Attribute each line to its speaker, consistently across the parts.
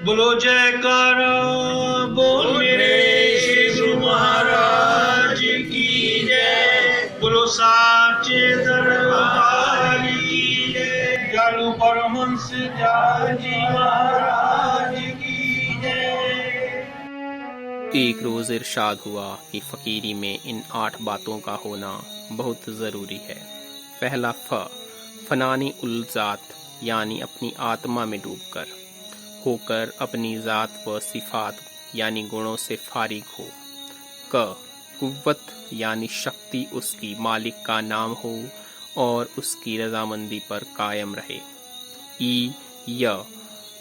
Speaker 1: बोलो जयकारा बोल मेरे श्री गुरु महाराज की जय। बोलो साचे दरबार की जय। जालू परमहंस जी महाराज की जय।
Speaker 2: एक रोज इरशाद हुआ कि फकीरी में इन 8 बातों का होना बहुत ज़रूरी है। पहला फनानी उल ज़ात यानी अपनी आत्मा में डूबकर होकर अपनी ज़ात व सिफात यानी गुणों से फारिग हो। कुव्वत यानी शक्ति उसकी मालिक का नाम हो और उसकी रजामंदी पर कायम रहे।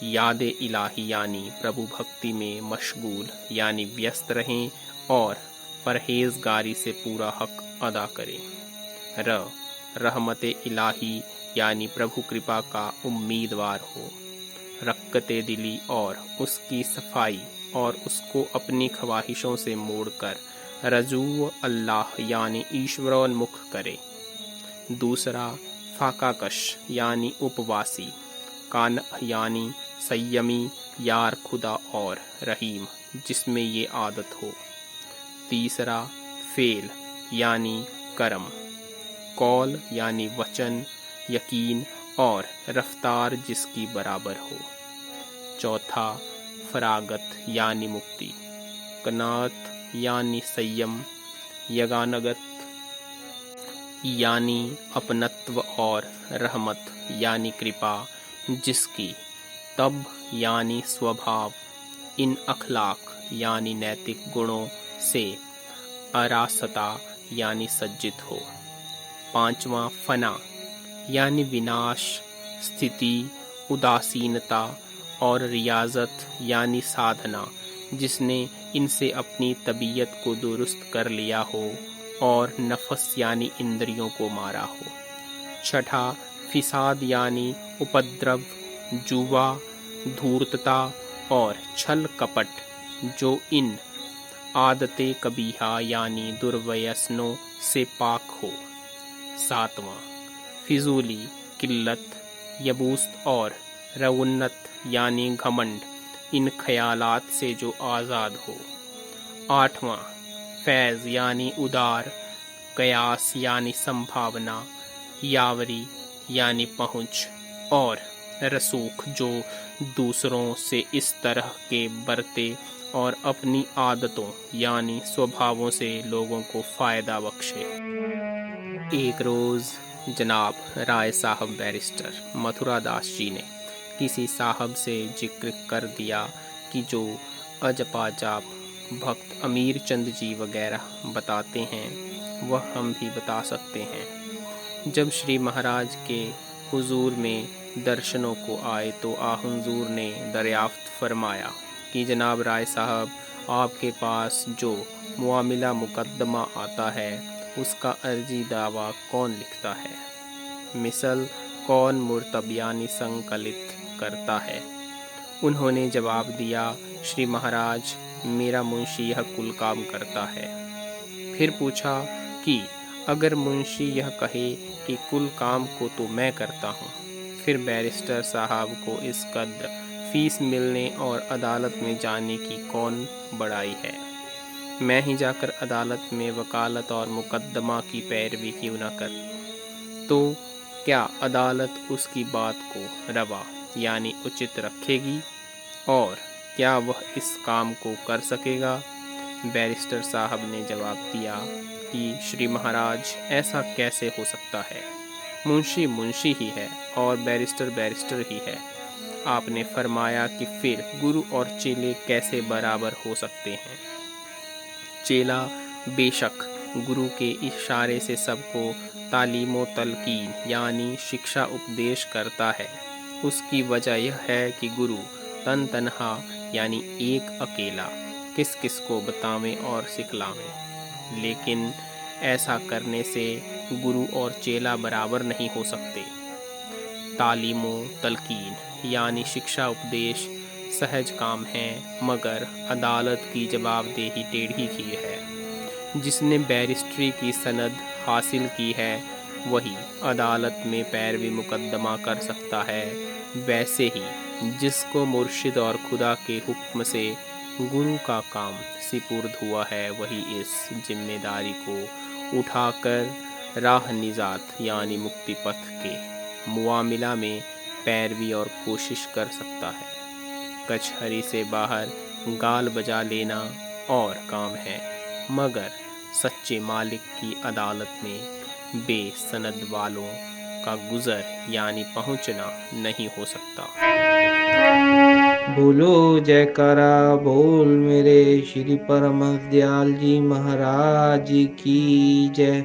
Speaker 2: याद इलाही यानी प्रभु भक्ति में मशगूल यानी व्यस्त रहें और परहेजगारी से पूरा हक अदा करें। रहमत इलाही यानी प्रभु कृपा का उम्मीदवार हो। रक्कते दिली और उसकी सफाई और उसको अपनी ख्वाहिशों से मोड़कर रजू अल्लाह यानी ईश्वरोन्मुख करे। दूसरा फाकाकश यानी उपवासी। कान यानी संयमी यार खुदा और रहीम जिसमें ये आदत हो। तीसरा फेल यानी करम। कौल यानी वचन, यकीन और रफ्तार जिसकी बराबर हो। चौथा फरागत यानी मुक्ति। कनात यानी संयम। यगानगत यानी अपनत्व और रहमत यानी कृपा जिसकी। तब यानी स्वभाव। इन अखलाक यानी नैतिक गुणों से अरासता यानी सज्जित हो। पांचवा फना यानी विनाश, स्थिति, उदासीनता और रियाजत यानी साधना जिसने इनसे अपनी तबीयत को दुरुस्त कर लिया हो और नफस यानी इंद्रियों को मारा हो। छठा फिसाद यानी उपद्रव, जुआ, धूर्तता और छल कपट जो इन आदतें कबीहा यानी दुर्व्यसनों से पाक हो। सातवां फिजूली, किल्लत, यबूस्त और रउन्नत यानी घमंड इन ख्यालात से जो आज़ाद हो। आठवां फैज़ यानी उदार, कयास यानी संभावना, यावरी यानी पहुँच और रसूख जो दूसरों से इस तरह के बरते और अपनी आदतों यानी स्वभावों से लोगों को फ़ायदा बख्शे। एक रोज़ जनाब राय साहब बैरिस्टर मथुरा दास जी ने किसी साहब से जिक्र कर दिया कि जो अजपा जाप भक्त अमीर चंद जी वगैरह बताते हैं वह हम भी बता सकते हैं। जब श्री महाराज के हुजूर में दर्शनों को आए तो हुजूर ने दरियाफ्त फरमाया कि जनाब राय साहब आपके पास जो मुआमिला मुकद्दमा आता है उसका अर्जी दावा कौन लिखता है? मिसल कौन मुर्तबियानी संकलित करता है? उन्होंने जवाब दिया, श्री महाराज मेरा मुंशी यह कुल काम करता है। फिर पूछा कि अगर मुंशी यह कहे कि कुल काम को तो मैं करता हूँ, फिर बैरिस्टर साहब को इस कद्र फीस मिलने और अदालत में जाने की कौन बड़ाई है? मैं ही जाकर अदालत में वकालत और मुकद्दमा की पैरवी क्यों न कर? तो क्या अदालत उसकी बात को रवा यानी उचित रखेगी और क्या वह इस काम को कर सकेगा? बैरिस्टर साहब ने जवाब दिया कि श्री महाराज ऐसा कैसे हो सकता है? मुंशी मुंशी ही है और बैरिस्टर बैरिस्टर ही है। आपने फरमाया कि फिर गुरु और चेले कैसे बराबर हो सकते हैं? चेला बेशक गुरु के इशारे से सबको तालीमो तलकीन यानी शिक्षा उपदेश करता है। उसकी वजह यह है कि गुरु तन तनहा यानी एक अकेला किस किस को बतावें और सिखलावें, लेकिन ऐसा करने से गुरु और चेला बराबर नहीं हो सकते। तालीमो तलकीन यानी शिक्षा उपदेश सहज काम है, मगर अदालत की जवाबदेही टेढ़ी की है। जिसने बैरिस्ट्री की सनद हासिल की है वही अदालत में पैरवी मुकद्दमा कर सकता है। वैसे ही जिसको मुर्शिद और खुदा के हुक्म से गुरु का काम सिपुर्द हुआ है, वही इस जिम्मेदारी को उठाकर राह निजात यानी मुक्ति पथ के मुआमिला में पैरवी और कोशिश कर सकता है। कचहरी से बाहर गाल बजा लेना और काम है, मगर सच्चे मालिक की अदालत में बेसनद वालों का गुजर यानी पहुंचना नहीं हो सकता।
Speaker 3: बोलो जयकारा बोल मेरे श्री परमहंस दयाल जी महाराज की जय।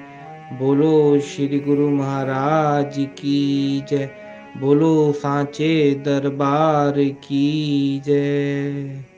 Speaker 3: बोलो श्री गुरु महाराज की जय। बोलो सांचे दरबार की जय।